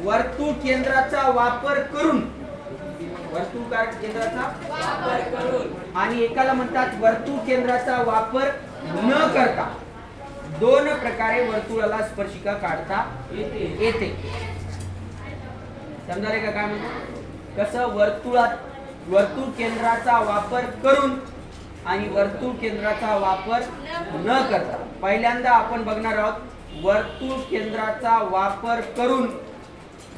वर्तुळ केंद्राचा वापर करून, वर्तुळ केंद्राचा वापर करून, आणि एकाला म्हणतात वर्तुळ केंद्राचा वापर न करता. दोन प्रकारे वर्तुळाला स्पर्शिका काढता येते. समजाले का काय म्हणतो? कसं वर्तुळ केंद्राचा वापर करून आणि वर्तुळ केंद्राचा वापर न करता. पहिल्यांदा आपण बघणार आहोत वर्तुळ केंद्राचा वापर करून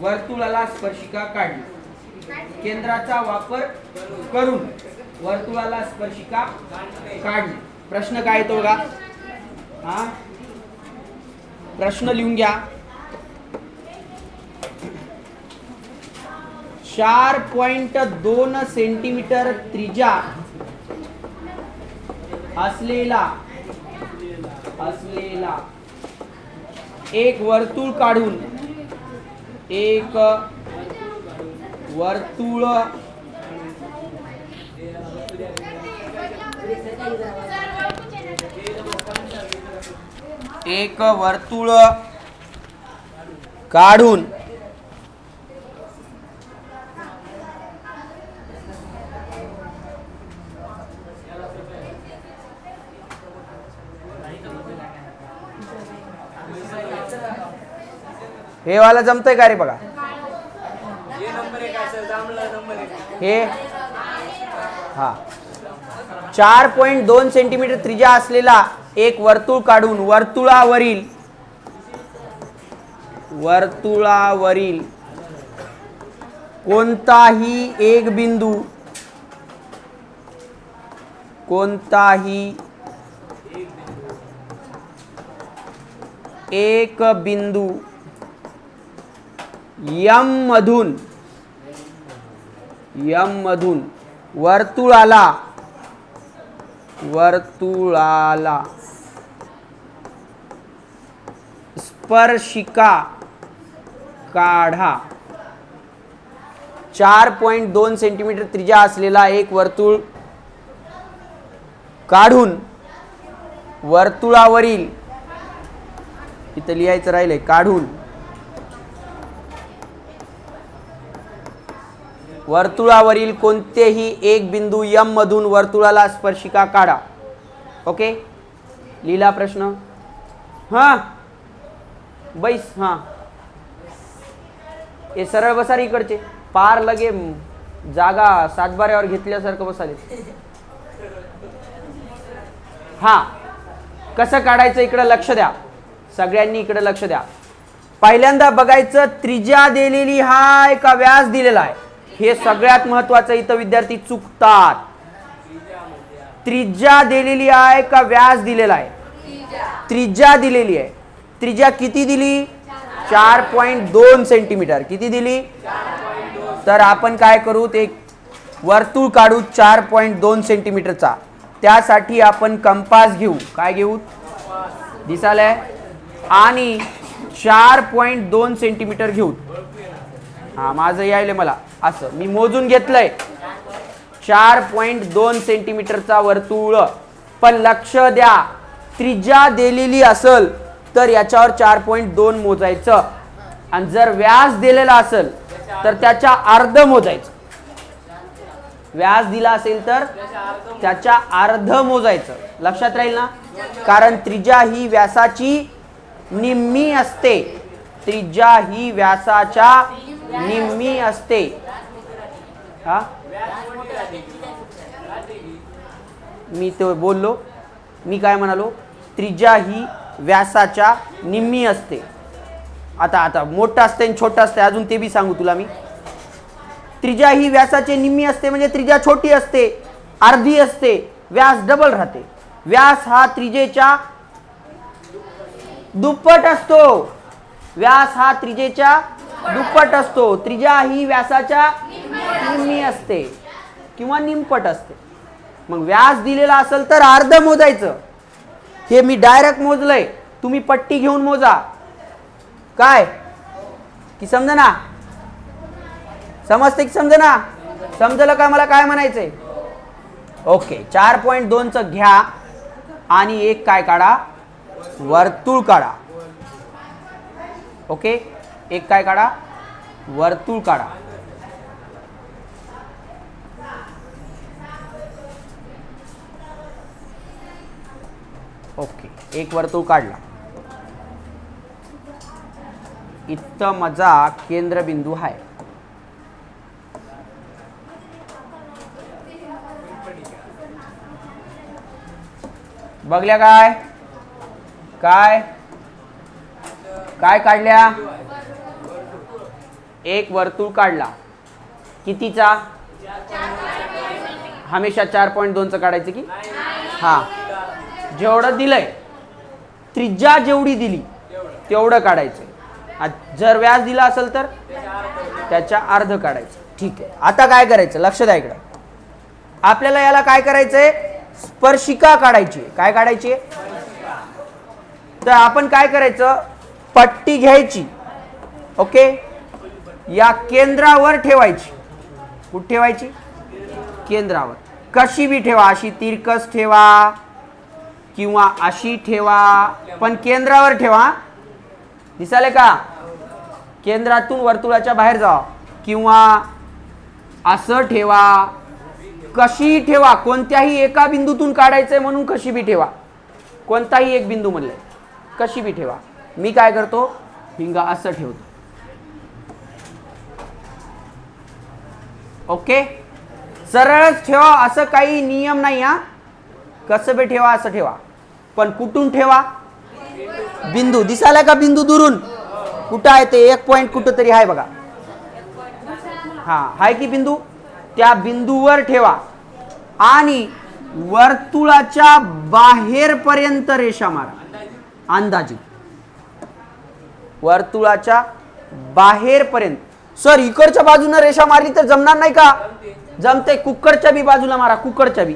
वर्तुळाला स्पर्शिका काढली. केंद्राचा वापर करून वर्तुळाला स्पर्शिका काढली. प्रश्न काय तो बघा. हा प्रश्न लिहून घ्या. 4.2 सेंटीमीटर त्रिज्या असलेला एक वर्तुळ काढून एक वर्तुळ काढून हे वाला जमतंय का रे बघा. हे हा 4.2 सेंटीमीटर त्रिज्या असलेला एक वर्तुळ काढून वर्तुळावरील कोणताही एक बिंदू यम मधून वर्तुळाला स्पर्शिका काढा. 4.2 सेंटीमीटर त्रिज्या असलेला एक वर्तुळ काढून वर्तुळावरील, इथं लिहायचं राहिलंय, काढून वर्तुळावरील कोणतेही एक बिंदू यम मधून वर्तुळाला स्पर्शिका काढा. ओके, लिहिला प्रश्न. हा बैस. हा हे सरळ बसा रे इकडचे. पार लगे जागा सातबाऱ्यावर घेतल्यासारखं बसाले. हा कसं काढायचं इकडे लक्ष द्या. सगळ्यांनी इकडे लक्ष द्या. पहिल्यांदा बघायचं त्रिज्या दिलेली आहे का व्यास दिलेला आहे. हे सगळ्यात महत्वाचं. इथं विद्यार्थी चुकतात. त्रिज्या दिलेली आहे का व्यास दिलेला आहे. त्रिज्या दिलेली आहे. त्रिज्या किती दिली? 4.2 सेंटीमीटर. किती दिली? तर आपण काय करू, ते वर्तुळ काढू 4.2 सेंटीमीटरचा. त्यासाठी आपण कंपास घेऊ. काय घेऊ? दिसायलाय. आणि 4.2 सेंटीमीटर घेऊ. हा माझं यायले मला असं मी मोजून घेतलंय 4.2 सेंटीमीटरचा वर्तुळ. पण लक्ष द्या, त्रिज्या दिलेली असेल तर याच्यावर 4.2 मोजायचं, आणि जर व्यास दिलेला असेल तर त्याच्या अर्ध मोजायचं. व्यास दिला असेल तर त्याच्या अर्ध मोजायचं. लक्षात राहील ना. कारण त्रिज्या ही व्यासाची निम्मी असते. त्रिज्या ही व्यासाच्या निम्मी असते. हा मी तो बोललो. मी काय म्हणालो? त्रिज्या ही व्यासाच्या निम्मी असते. आता मोठं असते आणि छोटं असते, अजून ते बी सांगू तुला मी. त्रिज्या ही व्यासाची निम्मी असते म्हणजे त्रिज्या छोटी असते, अर्धी असते, व्यास डबल राहते. व्यास हा त्रिज्येच्या दुप्पट असतो. व्यास हा त्रिज्येच्या दुप्पट असतो. त्रिज्या ही व्यासाच्या निम्मी असते किंवा निमपट असते. मग व्यास दिलेला असेल तर अर्ध मोजायचं. हे मी डायरेक्ट मोजलंय, तुम्ही पट्टी घेऊन मोजा. काय की समजना? समजते की समजना? समजलं का मला काय म्हणायचंय? ओके, 4.2 च घ्या आणि एक काय काढा? वर्तुळ काढा. ओके, एक काय काढा? वर्तुळ काढा. ओके, एक वर्तुळ काढला. इथं माझा केंद्रबिंदू आहे. बघल्या काय काय काय काढल्या? एक वर्तुळ काढला. कितीचा? हमेशा 4.2 काढायचं की? हा, जेवढं दिलंय त्रिज्या जेवढी दिली तेवढं काढायचं. जर व्यास दिला असेल तर त्याच्या अर्ध काढायचं. ठीक आहे, आता काय करायचं? लक्ष द्या इकडं. आपल्याला याला काय करायचंय? स्पर्शिका काढायची. काय काढायची? तर आपण काय करायचं? पट्टी घ्यायची. ओके, या केंद्रावर ठेवायची. कुठे ठेवायची? केंद्रावर. कशी बी ठेवा, अशी तिरकस ठेवा किंवा अशी ठेवा, पण केंद्रावर ठेवा. दिसाले का? केंद्रातून वर्तुळाच्या बाहेर जावा किंवा असं ठेवा. कशी ठेवा, कोणत्याही एका बिंदूतून काढायचंय म्हणून कशी बी ठेवा. कोणताही एक बिंदू म्हणले कशी बी ठेवा. मी काय करतो? हिंगा असं ठेवतो. ओके, सरळच ठेवा, असं काही नियम नाही. हा, कसं बी ठेवा, असं ठेवा. पण कुठून ठेवा? बिंदू दिसायला का? बिंदू दुरून कुठं आहे? ते एक पॉइंट कुठं तरी आहे बघा. हा, आहे की बिंदू? त्या बिंदूवर ठेवा आणि वर्तुळाच्या बाहेर पर्यंत रेषा मारा. अंदाजे वर्तुळाच्या बाहेर पर्यंत. सर, इकडच्या बाजूने रेषा मारली तर जमणार नाही का? जमते. कुकडच्या बी बाजूला मारा. कुकडच्या बी,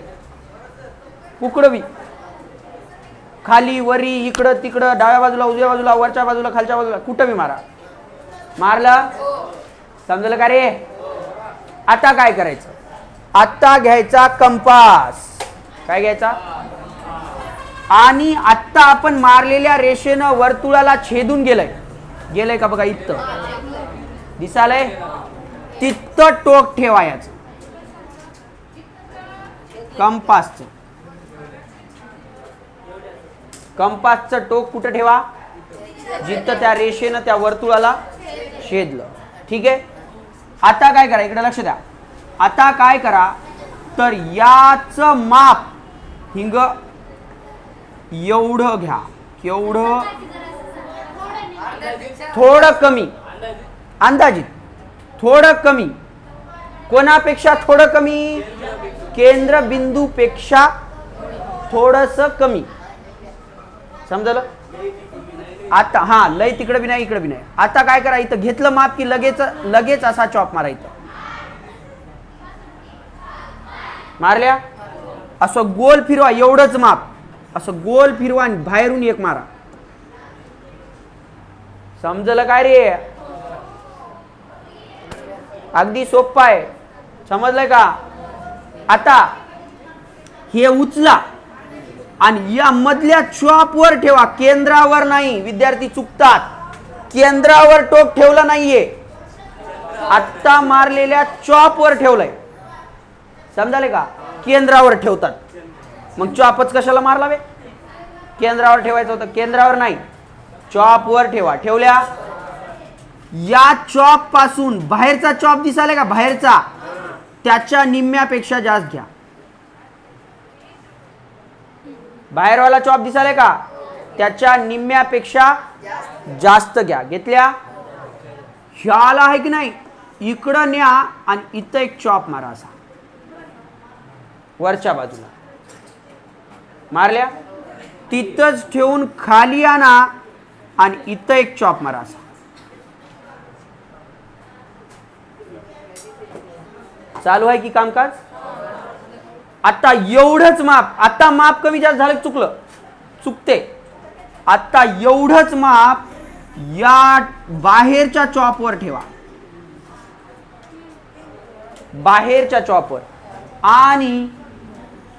कुकड बी, खाली वरी, इकडं तिकडं, डाव्या बाजूला, उजव्या बाजूला, वरच्या बाजूला, खालच्या बाजूला, कुठं बी मारा. मारलं? समजलं का रे? आता काय करायचं? आता घ्यायचा कंपास. काय घ्यायचा? आणि आता आपण मारलेल्या रेषेनं वर्तुळाला छेदून गेलंय का बघा? इथं दिसालय, तिथं टोक ठेवायचं. कंपासचं टोक कुठं ठेवा? जिथं त्या रेषेनं त्या वर्तुळाला छेदलं. ठीक आहे, आता काय करा? इकडे लक्ष द्या. आता काय करा? तर याचं माप हिंग एवढं घ्या. केवढं? थोडं कमी. अंदाजित थोडं कमी. कोणापेक्षा थोडं कमी? केंद्रबिंदूपेक्षा थोडस कमी. समजलं? आता हा, लय तिकडे बी नाही, इकडे बी नाही. आता काय करा? इथं घेतलं माप की लगेच असा चॉप मारा. इथं मारल्या, असं गोल फिरवा. एवढंच माप असं गोल फिरवा आणि बाहेरून एक मारा. समजलं काय रे? अगदी सोपं आहे. समजलंय का? आता हे उचला आणि या मधल्या चॉपवर ठेवा. केंद्रावर नाही. विद्यार्थी चुकतात. केंद्रावर टोक ठेवलं नाहीये, आता मारलेल्या चॉपवर ठेवलंय. समजाले का? केंद्रावर ठेवतात. मग चॉपच कशाला मारला बे? केंद्रावर ठेवायचं होतं. केंद्रावर नाही, चॉपवर ठेवा. ठेवल्या. या चॉप पासून बाहेरचा चॉप दिसाले का? बाहेरचा, त्याच्या निम्म्यापेक्षा जास्त घ्या. बाहेरवाला चॉप दिसाले का? त्याच्या निम्म्यापेक्षा जास्त घ्या. घेतल्या? ह्याला आहे की नाही, इकडं न्या आणि इथं एक चॉप मारा. असा वरच्या बाजूला मारल्या. तिथंच ठेवून खाली आणा आणि इथं एक चॉप मारा. असा चालू आहे की कामकाज? आता एवढंच माप. आता माप कमी जास्त झालं चुकते. आता एवढंच माप या बाहेरच्या चॉपवर ठेवा. बाहेरच्या चॉपवर आणि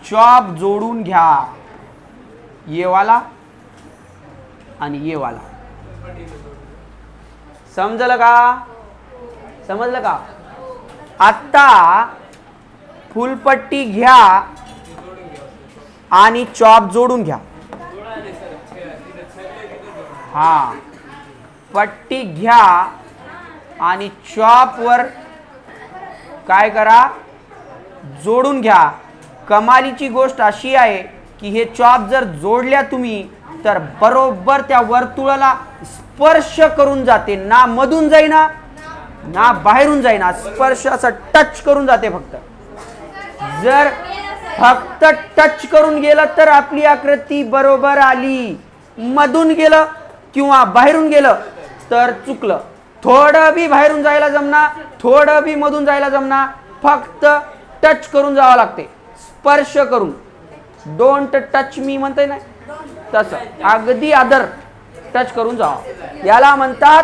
चॉप जोडून घ्या. ये वाला आणि ये वाला. समजलं का? समजलं का? आता फुलपट्टी घ्या आणि चॉप जोडून घ्या. हा, पट्टी घ्या आणि चॉप वर काय करा, जोडून घ्या. कमालीची गोष्ट अशी आहे की हे चॉप जर जोडल्या तुम्ही तर बरोबर त्या वर्तुळाला स्पर्श करून जाते. ना मधून जाईना ना बाहेरून जाईना, स्पर्श असं टच करून जाते. फक्त जर फक्त टच करून गेलं तर आपली आकृती बरोबर आली. मधून गेलं किंवा बाहेरून गेलं तर चुकलं. थोडं बी बाहेरून जायला जमना, थोडं बी मधून जायला जमना, फक्त टच करून जावं लागते, स्पर्श करून. डोंट टच मी म्हणते ना, तसं अगदी आदर टच करून जावं. याला म्हणतात